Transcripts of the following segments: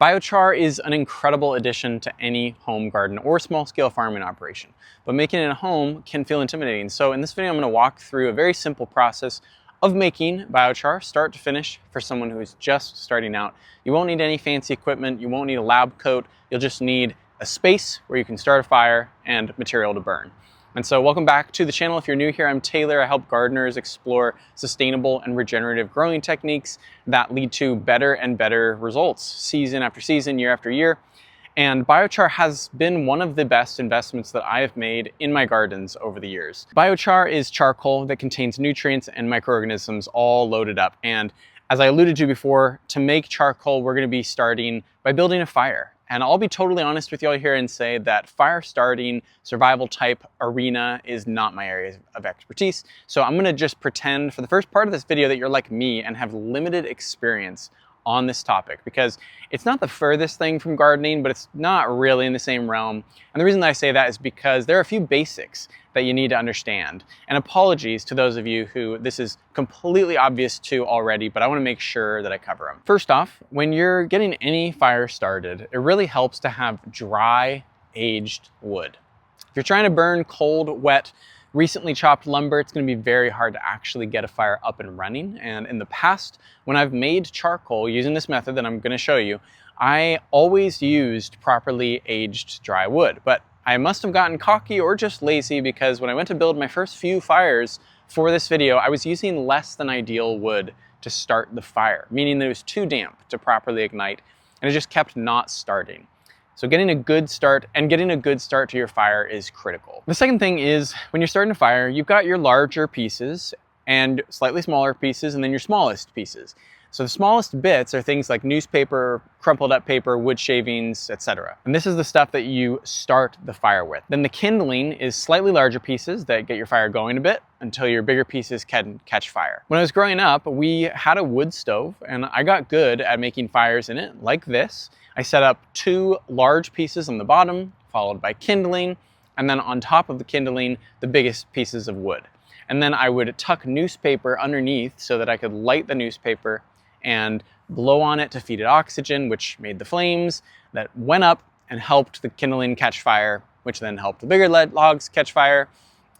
Biochar is an incredible addition to any home garden or small-scale farming operation, but making it at home can feel intimidating. So in this video, I'm going to walk through a very simple process of making biochar, start to finish, for someone who is just starting out. You won't need any fancy equipment, you won't need a lab coat, you'll just need a space where you can start a fire and material to burn. And so welcome back to the channel. If you're new here, I'm Taylor. I help gardeners explore sustainable and regenerative growing techniques that lead to better and better results season after season, year after year. And biochar has been one of the best investments that I have made in my gardens over the years. Biochar is charcoal that contains nutrients and microorganisms all loaded up. And as I alluded to before, to make charcoal, we're going to be starting by building a fire. And I'll be totally honest with you all here and say that fire starting, survival type arena is not my area of expertise. So I'm gonna just pretend for the first part of this video that you're like me and have limited experience on this topic, because it's not the furthest thing from gardening, but it's not really in the same realm. And the reason that I say that is because there are a few basics that you need to understand. And apologies to those of you who this is completely obvious to already, but I want to make sure that I cover them. First off, when you're getting any fire started, it really helps to have dry, aged wood. If you're trying to burn cold, wet, recently chopped lumber, it's going to be very hard to actually get a fire up and running. And in the past, when I've made charcoal using this method that I'm going to show you, I always used properly aged dry wood. But I must have gotten cocky or just lazy, because when I went to build my first few fires for this video, I was using less than ideal wood to start the fire, meaning that it was too damp to properly ignite, and it just kept not starting. So getting a good start to your fire is critical. The second thing is, when you're starting a fire, you've got your larger pieces and slightly smaller pieces, and then your smallest pieces. So the smallest bits are things like newspaper, crumpled up paper, wood shavings, etc. And this is the stuff that you start the fire with. Then the kindling is slightly larger pieces that get your fire going a bit until your bigger pieces can catch fire. When I was growing up, we had a wood stove, and I got good at making fires in it like this. I set up 2 large pieces on the bottom, followed by kindling, and then on top of the kindling, the biggest pieces of wood. And then I would tuck newspaper underneath so that I could light the newspaper and blow on it to feed it oxygen, which made the flames that went up and helped the kindling catch fire, which then helped the bigger logs catch fire.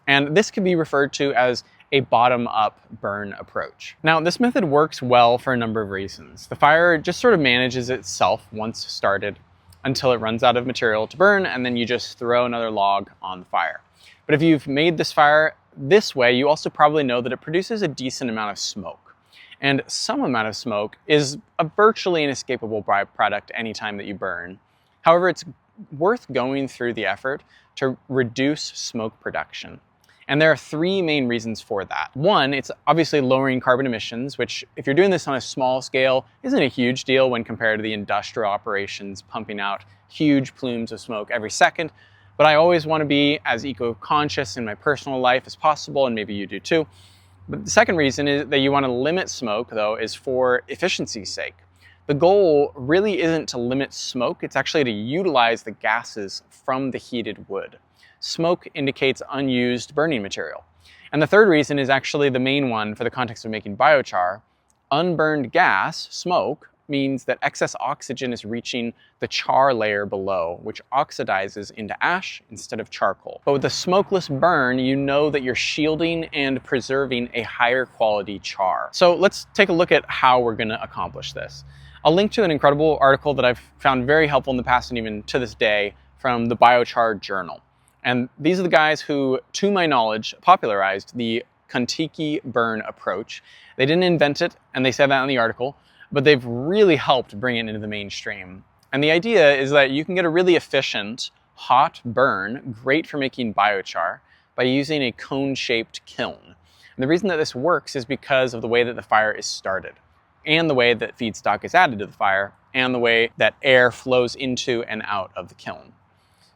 And this could be referred to as a bottom-up burn approach. Now, this method works well for a number of reasons. The fire just sort of manages itself once started until it runs out of material to burn, and then you just throw another log on the fire. But if you've made this fire this way, you also probably know that it produces a decent amount of smoke. And some amount of smoke is a virtually inescapable byproduct anytime that you burn. However, it's worth going through the effort to reduce smoke production. And there are 3 main reasons for that. One, it's obviously lowering carbon emissions, which, if you're doing this on a small scale, isn't a huge deal when compared to the industrial operations pumping out huge plumes of smoke every second. But I always want to be as eco-conscious in my personal life as possible, and maybe you do too. But the second reason is that you want to limit smoke, though, is for efficiency's sake. The goal really isn't to limit smoke, it's actually to utilize the gases from the heated wood. Smoke indicates unused burning material. And the third reason is actually the main one for the context of making biochar. Unburned gas, smoke, means that excess oxygen is reaching the char layer below, which oxidizes into ash instead of charcoal. But with a smokeless burn, you know that you're shielding and preserving a higher quality char. So let's take a look at how we're gonna accomplish this. I'll link to an incredible article that I've found very helpful in the past and even to this day from the Biochar Journal. And these are the guys who, to my knowledge, popularized the Kon-Tiki burn approach. They didn't invent it, and they said that in the article, but they've really helped bring it into the mainstream. And the idea is that you can get a really efficient, hot burn, great for making biochar, by using a cone-shaped kiln. And the reason that this works is because of the way that the fire is started, and the way that feedstock is added to the fire, and the way that air flows into and out of the kiln.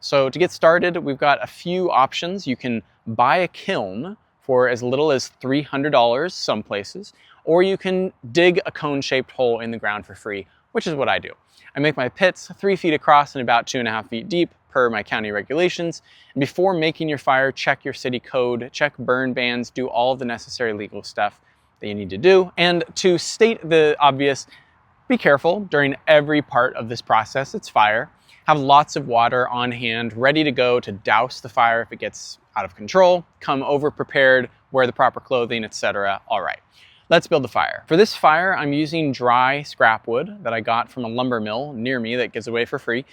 So to get started, we've got a few options. You can buy a kiln for as little as $300 some places, or you can dig a cone-shaped hole in the ground for free, which is what I do. I make my pits 3 feet across and about 2.5 feet deep per my county regulations. And before making your fire, check your city code, check burn bans, do all of the necessary legal stuff that you need to do. And to state the obvious, Be careful during every part of this process. It's fire. Have lots of water on hand, ready to go to douse the fire if it gets out of control. Come over prepared, wear the proper clothing, etc. All right, let's build the fire. For this fire, I'm using dry scrap wood that I got from a lumber mill near me that gives away for free.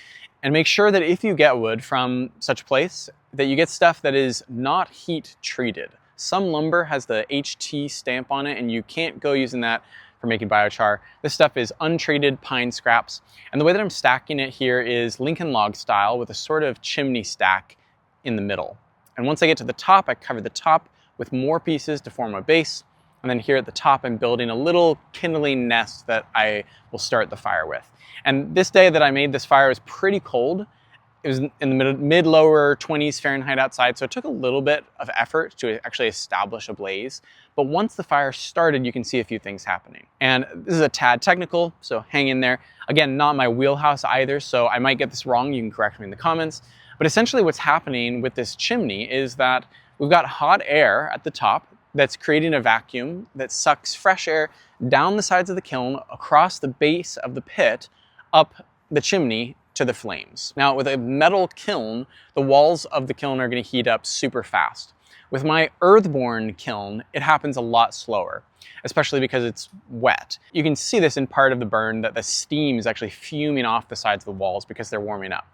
And make sure that if you get wood from such a place, that you get stuff that is not heat treated. Some lumber has the HT stamp on it, and you can't go using that for making biochar. This stuff is untreated pine scraps. And the way that I'm stacking it here is Lincoln log style with a sort of chimney stack in the middle. And once I get to the top, I cover the top with more pieces to form a base. And then here at the top, I'm building a little kindling nest that I will start the fire with. And this day that I made this fire was pretty cold. It was in the mid-lower 20s Fahrenheit outside, so it took a little bit of effort to actually establish a blaze. But once the fire started, you can see a few things happening. And this is a tad technical, so hang in there. Again, not my wheelhouse either, so I might get this wrong. You can correct me in the comments. But essentially what's happening with this chimney is that we've got hot air at the top that's creating a vacuum that sucks fresh air down the sides of the kiln, across the base of the pit, up the chimney to the flames. Now, with a metal kiln, the walls of the kiln are going to heat up super fast. With my earthborn kiln, it happens a lot slower, especially because it's wet. You can see this in part of the burn that the steam is actually fuming off the sides of the walls because they're warming up.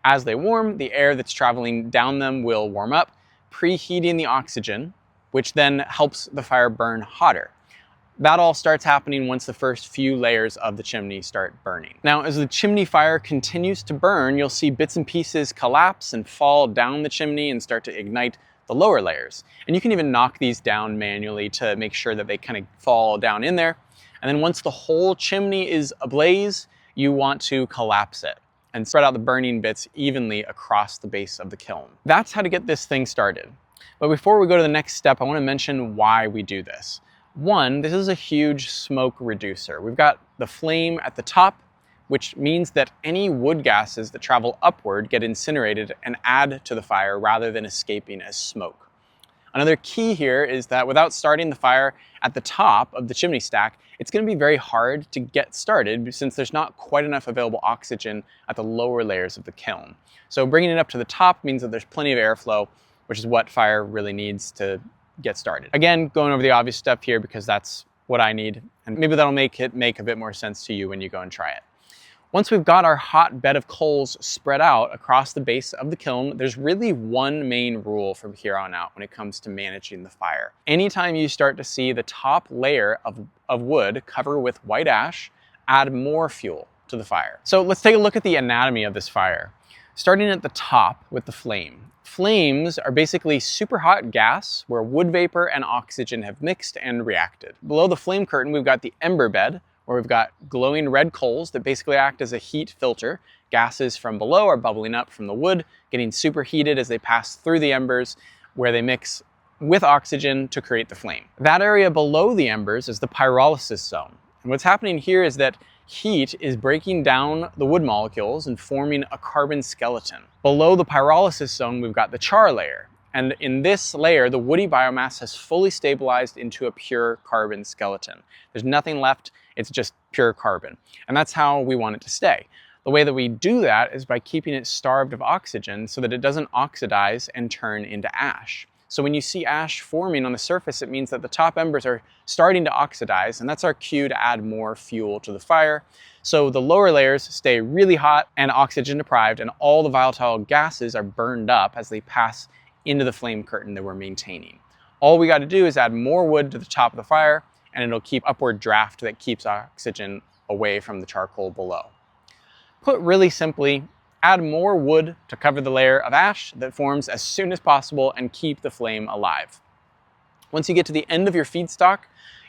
As they warm, the air that's traveling down them will warm up, preheating the oxygen, which then helps the fire burn hotter. That all starts happening once the first few layers of the chimney start burning. Now, as the chimney fire continues to burn, you'll see bits and pieces collapse and fall down the chimney and start to ignite the lower layers. And you can even knock these down manually to make sure that they kind of fall down in there. And then once the whole chimney is ablaze, you want to collapse it and spread out the burning bits evenly across the base of the kiln. That's how to get this thing started. But before we go to the next step, I want to mention why we do this. One, this is a huge smoke reducer. We've got the flame at the top, which means that any wood gases that travel upward get incinerated and add to the fire rather than escaping as smoke. Another key here is that without starting the fire at the top of the chimney stack, it's going to be very hard to get started since there's not quite enough available oxygen at the lower layers of the kiln. So bringing it up to the top means that there's plenty of airflow, which is what fire really needs to get started. Again, going over the obvious stuff here because that's what I need, and maybe that'll make it make a bit more sense to you when you go and try it. Once we've got our hot bed of coals spread out across the base of the kiln, there's really one main rule from here on out when it comes to managing the fire. Anytime you start to see the top layer of wood cover with white ash, add more fuel to the fire. So let's take a look at the anatomy of this fire. Starting at the top with the flame. Flames are basically super hot gas where wood vapor and oxygen have mixed and reacted. Below the flame curtain, we've got the ember bed, where we've got glowing red coals that basically act as a heat filter. Gases from below are bubbling up from the wood, getting superheated as they pass through the embers, where they mix with oxygen to create the flame. That area below the embers is the pyrolysis zone. And what's happening here is that heat is breaking down the wood molecules and forming a carbon skeleton. Below the pyrolysis zone, we've got the char layer. And in this layer, the woody biomass has fully stabilized into a pure carbon skeleton. There's nothing left, it's just pure carbon. And that's how we want it to stay. The way that we do that is by keeping it starved of oxygen so that it doesn't oxidize and turn into ash. So when you see ash forming on the surface, it means that the top embers are starting to oxidize, and that's our cue to add more fuel to the fire. So the lower layers stay really hot and oxygen deprived, and all the volatile gases are burned up as they pass into the flame curtain that we're maintaining. All we got to do is add more wood to the top of the fire, and it'll keep upward draft that keeps oxygen away from the charcoal below. Put really simply, add more wood to cover the layer of ash that forms as soon as possible and keep the flame alive. Once you get to the end of your feedstock,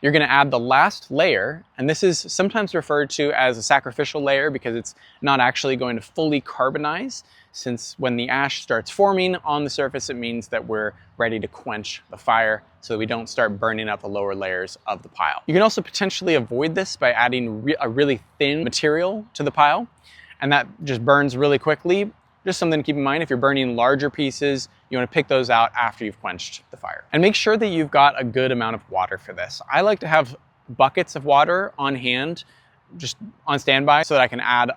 you're going to add the last layer, and this is sometimes referred to as a sacrificial layer because it's not actually going to fully carbonize, since when the ash starts forming on the surface, it means that we're ready to quench the fire so that we don't start burning up the lower layers of the pile. You can also potentially avoid this by adding a really thin material to the pile, and that just burns really quickly. Just something to keep in mind, if you're burning larger pieces, you want to pick those out after you've quenched the fire. And make sure that you've got a good amount of water for this. I like to have buckets of water on hand just on standby so that I can add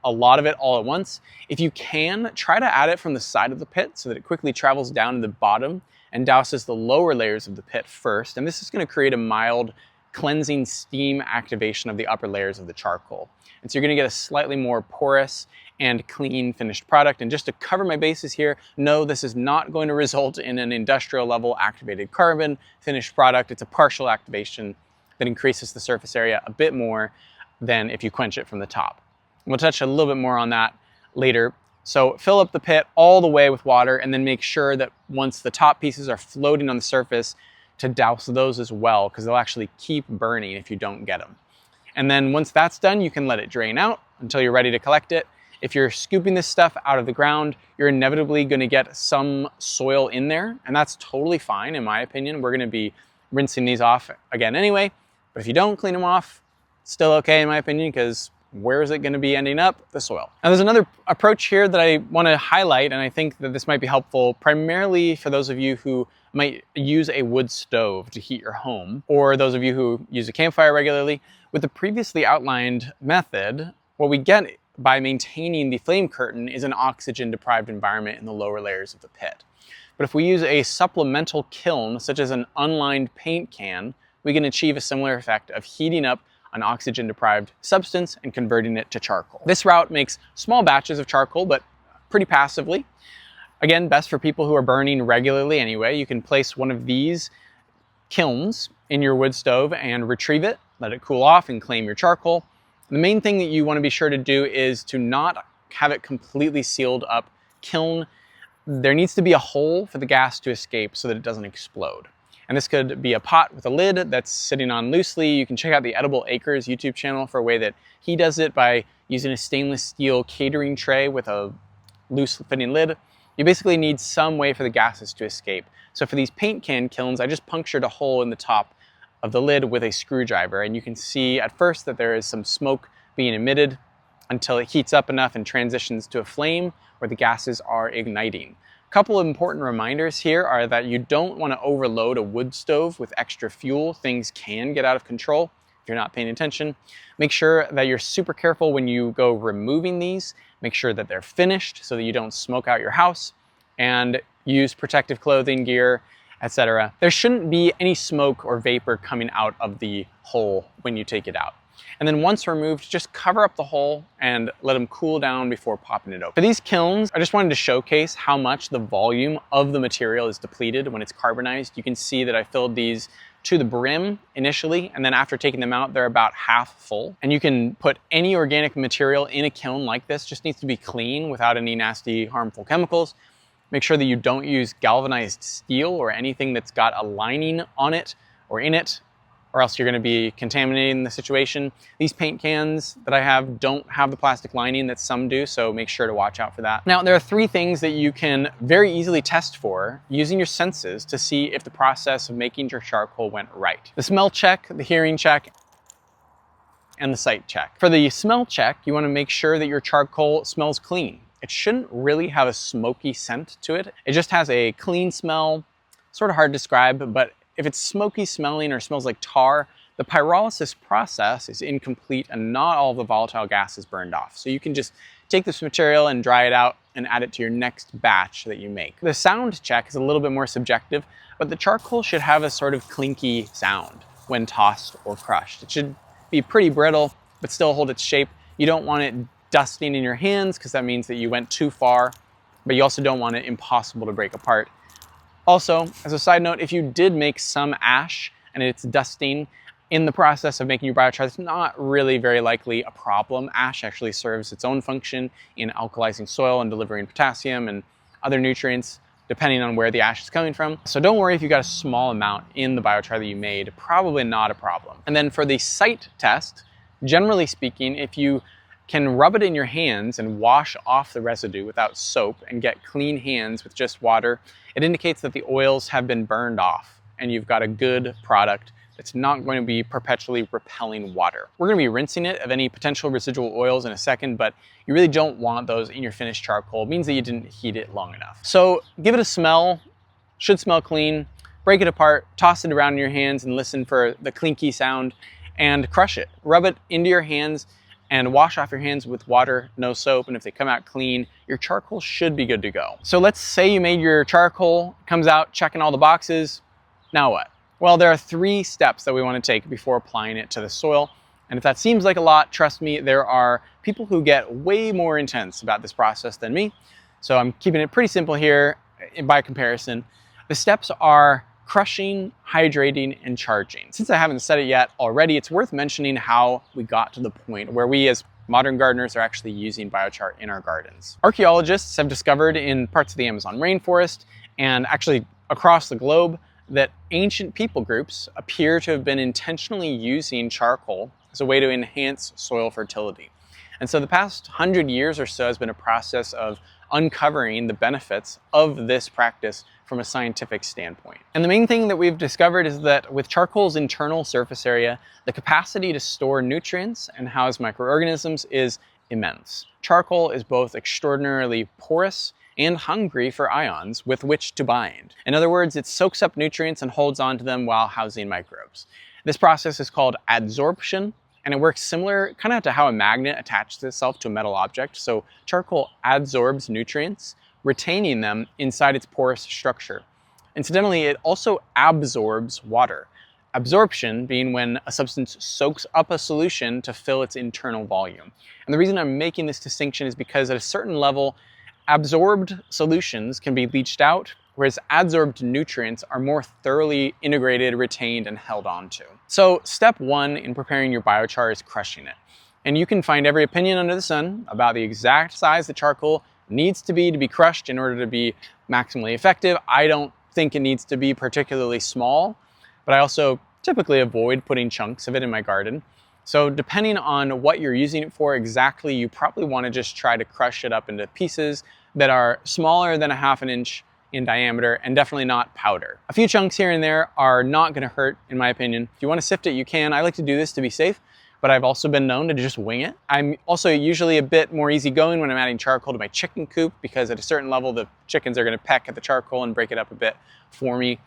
a lot of it all at once. If you can, try to add it from the side of the pit so that it quickly travels down to the bottom and douses the lower layers of the pit first. And this is going to create a mild cleansing steam activation of the upper layers of the charcoal. And so you're going to get a slightly more porous and clean finished product. And just to cover my bases here, no, this is not going to result in an industrial level activated carbon finished product. It's a partial activation that increases the surface area a bit more than if you quench it from the top. We'll touch a little bit more on that later. So fill up the pit all the way with water and then make sure that once the top pieces are floating on the surface to douse those as well, because they'll actually keep burning if you don't get them. And then once that's done, you can let it drain out until you're ready to collect it. If you're scooping this stuff out of the ground, you're inevitably going to get some soil in there, and that's totally fine in my opinion. We're going to be rinsing these off again anyway, but if you don't clean them off, still okay in my opinion, because where is it going to be ending up? The soil. Now there's another approach here that I want to highlight, and I think that this might be helpful primarily for those of you who might use a wood stove to heat your home, or those of you who use a campfire regularly. With the previously outlined method, what we get by maintaining the flame curtain is an oxygen-deprived environment in the lower layers of the pit. But if we use a supplemental kiln, such as an unlined paint can, we can achieve a similar effect of heating up an oxygen-deprived substance and converting it to charcoal. This route makes small batches of charcoal, but pretty passively. Again, best for people who are burning regularly anyway. You can place one of these kilns in your wood stove and retrieve it, let it cool off, and claim your charcoal. The main thing that you want to be sure to do is to not have it completely sealed up kiln. There needs to be a hole for the gas to escape so that it doesn't explode. And this could be a pot with a lid that's sitting on loosely. You can check out the Edible Acres YouTube channel for a way that he does it by using a stainless steel catering tray with a loose fitting lid. You basically need some way for the gases to escape. So for these paint can kilns, I just punctured a hole in the top of the lid with a screwdriver, and you can see at first that there is some smoke being emitted until it heats up enough and transitions to a flame where the gases are igniting. A couple of important reminders here are that you don't want to overload a wood stove with extra fuel. Things can get out of control if you're not paying attention. Make sure that you're super careful when you go removing these. Make sure that they're finished so that you don't smoke out your house, and use protective clothing, gear, etc. There shouldn't be any smoke or vapor coming out of the hole when you take it out. And then once removed, just cover up the hole and let them cool down before popping it open. For these kilns, I just wanted to showcase how much the volume of the material is depleted when it's carbonized. You can see that I filled these to the brim initially, and then after taking them out, they're about half full. And you can put any organic material in a kiln like this. Just needs to be clean without any nasty, harmful chemicals. Make sure that you don't use galvanized steel or anything that's got a lining on it or in it, or else you're going to be contaminating the situation. These paint cans that I have don't have the plastic lining that some do, so make sure to watch out for that. Now, there are three things that you can very easily test for using your senses to see if the process of making your charcoal went right. The smell check, the hearing check, and the sight check. For the smell check, you want to make sure that your charcoal smells clean. It shouldn't really have a smoky scent to it. It just has a clean smell, sort of hard to describe, but if it's smoky smelling or smells like tar, the pyrolysis process is incomplete and not all of the volatile gas is burned off. So you can just take this material and dry it out and add it to your next batch that you make. The sound check is a little bit more subjective, but the charcoal should have a sort of clinky sound when tossed or crushed. It should be pretty brittle, but still hold its shape. You don't want it dusting in your hands because that means that you went too far, but you also don't want it impossible to break apart. Also, as a side note, if you did make some ash and it's dusting in the process of making your biochar, it's not really very likely a problem. Ash actually serves its own function in alkalizing soil and delivering potassium and other nutrients, depending on where the ash is coming from. So don't worry if you got a small amount in the biochar that you made, probably not a problem. And then for the sight test, generally speaking, if you can rub it in your hands and wash off the residue without soap and get clean hands with just water, it indicates that the oils have been burned off and you've got a good product that's not going to be perpetually repelling water. We're going to be rinsing it of any potential residual oils in a second, but you really don't want those in your finished charcoal. It means that you didn't heat it long enough. So give it a smell, should smell clean, break it apart, toss it around in your hands and listen for the clinky sound, and crush it. Rub it into your hands and wash off your hands with water, no soap, and if they come out clean, your charcoal should be good to go. So let's say you made your charcoal, comes out checking all the boxes. Now what? Well, there are 3 steps that we want to take before applying it to the soil. And if that seems like a lot, trust me, there are people who get way more intense about this process than me. So I'm keeping it pretty simple here by comparison. The steps are crushing, hydrating, and charging. Since I haven't said it yet already, it's worth mentioning how we got to the point where we as modern gardeners are actually using biochar in our gardens. Archaeologists have discovered in parts of the Amazon rainforest and actually across the globe that ancient people groups appear to have been intentionally using charcoal as a way to enhance soil fertility. And so the past 100 years or so has been a process of uncovering the benefits of this practice from a scientific standpoint. And the main thing that we've discovered is that with charcoal's internal surface area, the capacity to store nutrients and house microorganisms is immense. Charcoal is both extraordinarily porous and hungry for ions with which to bind. In other words, it soaks up nutrients and holds onto them while housing microbes. This process is called adsorption, and it works similar kind of to how a magnet attaches itself to a metal object. So charcoal adsorbs nutrients, retaining them inside its porous structure. Incidentally, it also absorbs water. Absorption being when a substance soaks up a solution to fill its internal volume. And the reason I'm making this distinction is because at a certain level, absorbed solutions can be leached out, whereas adsorbed nutrients are more thoroughly integrated, retained, and held onto. So step 1 in preparing your biochar is crushing it. And you can find every opinion under the sun about the exact size the charcoal needs to be crushed in order to be maximally effective. I don't think it needs to be particularly small, but I also typically avoid putting chunks of it in my garden. So depending on what you're using it for exactly, you probably want to just try to crush it up into pieces that are smaller than 1/2 inch in diameter and definitely not powder. A few chunks here and there are not going to hurt, in my opinion. If you want to sift it, you can. I like to do this to be safe, but I've also been known to just wing it. I'm also usually a bit more easygoing when I'm adding charcoal to my chicken coop, because at a certain level, the chickens are going to peck at the charcoal and break it up a bit for me.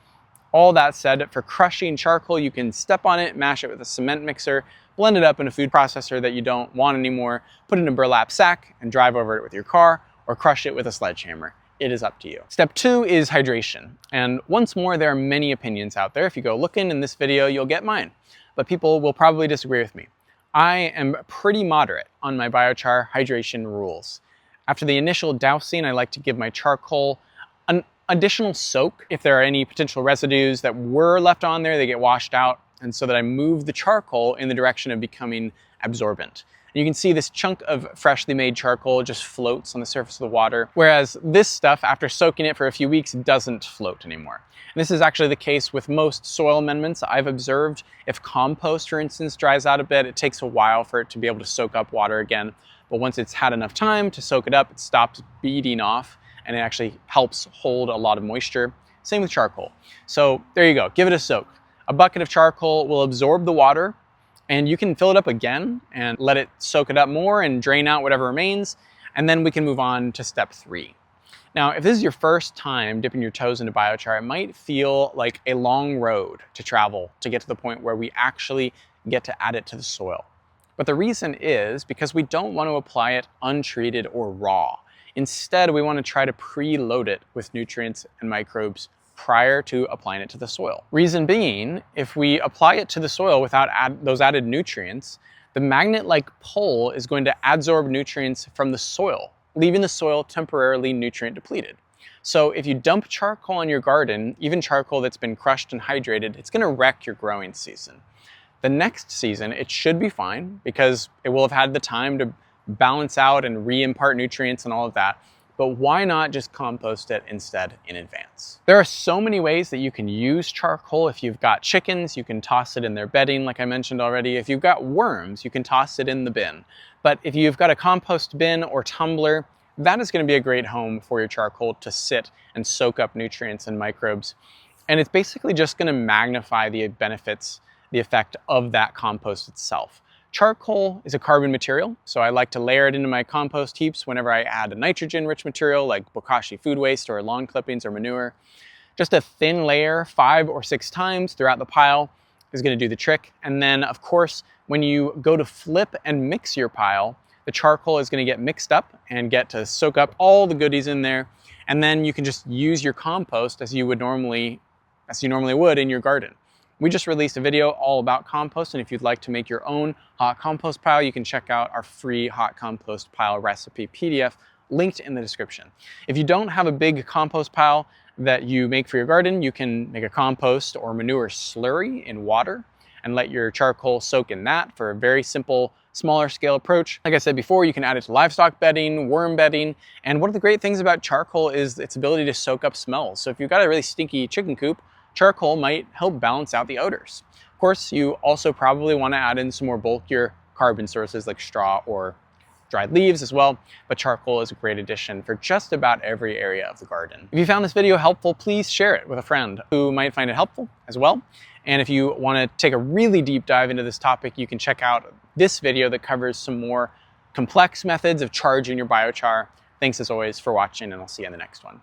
All that said, for crushing charcoal, you can step on it, mash it with a cement mixer, blend it up in a food processor that you don't want anymore, put it in a burlap sack and drive over it with your car, or crush it with a sledgehammer. It is up to you. Step 2 is hydration. And once more, there are many opinions out there. If you go looking in this video, you'll get mine. But people will probably disagree with me. I am pretty moderate on my biochar hydration rules. After the initial dousing, I like to give my charcoal an additional soak. If there are any potential residues that were left on there, they get washed out, and so that I move the charcoal in the direction of becoming absorbent. And you can see this chunk of freshly made charcoal just floats on the surface of the water, whereas this stuff, after soaking it for a few weeks, doesn't float anymore. And this is actually the case with most soil amendments I've observed. If compost, for instance, dries out a bit, it takes a while for it to be able to soak up water again. But once it's had enough time to soak it up, it stops beading off, and it actually helps hold a lot of moisture. Same with charcoal. So there you go, give it a soak. A bucket of charcoal will absorb the water, and you can fill it up again and let it soak it up more and drain out whatever remains, and then we can move on to step 3. Now, if this is your first time dipping your toes into biochar, it might feel like a long road to travel to get to the point where we actually get to add it to the soil. But the reason is because we don't want to apply it untreated or raw. Instead, we want to try to preload it with nutrients and microbes prior to applying it to the soil. Reason being, if we apply it to the soil without those added nutrients, the magnet-like pull is going to adsorb nutrients from the soil, leaving the soil temporarily nutrient depleted. So if you dump charcoal in your garden, even charcoal that's been crushed and hydrated, it's going to wreck your growing season. The next season, it should be fine because it will have had the time to balance out and re-impart nutrients and all of that. But why not just compost it instead in advance? There are so many ways that you can use charcoal. If you've got chickens, you can toss it in their bedding, like I mentioned already. If you've got worms, you can toss it in the bin. But if you've got a compost bin or tumbler, that is going to be a great home for your charcoal to sit and soak up nutrients and microbes. And it's basically just going to magnify the benefits, the effect of that compost itself. Charcoal is a carbon material, so I like to layer it into my compost heaps whenever I add a nitrogen-rich material like bokashi food waste or lawn clippings or manure. Just a thin layer 5 or 6 times throughout the pile, is going to do the trick. And then, of course, when you go to flip and mix your pile, the charcoal is going to get mixed up and get to soak up all the goodies in there. And then you can just use your compost as you normally would in your garden. We just released a video all about compost, and if you'd like to make your own hot compost pile, you can check out our free hot compost pile recipe PDF linked in the description. If you don't have a big compost pile that you make for your garden, you can make a compost or manure slurry in water and let your charcoal soak in that for a very simple, smaller scale approach. Like I said before, you can add it to livestock bedding, worm bedding, and one of the great things about charcoal is its ability to soak up smells. So if you've got a really stinky chicken coop, charcoal might help balance out the odors. Of course, you also probably want to add in some more bulkier carbon sources like straw or dried leaves as well, but charcoal is a great addition for just about every area of the garden. If you found this video helpful, please share it with a friend who might find it helpful as well. And if you want to take a really deep dive into this topic, you can check out this video that covers some more complex methods of charging your biochar. Thanks as always for watching, and I'll see you in the next one.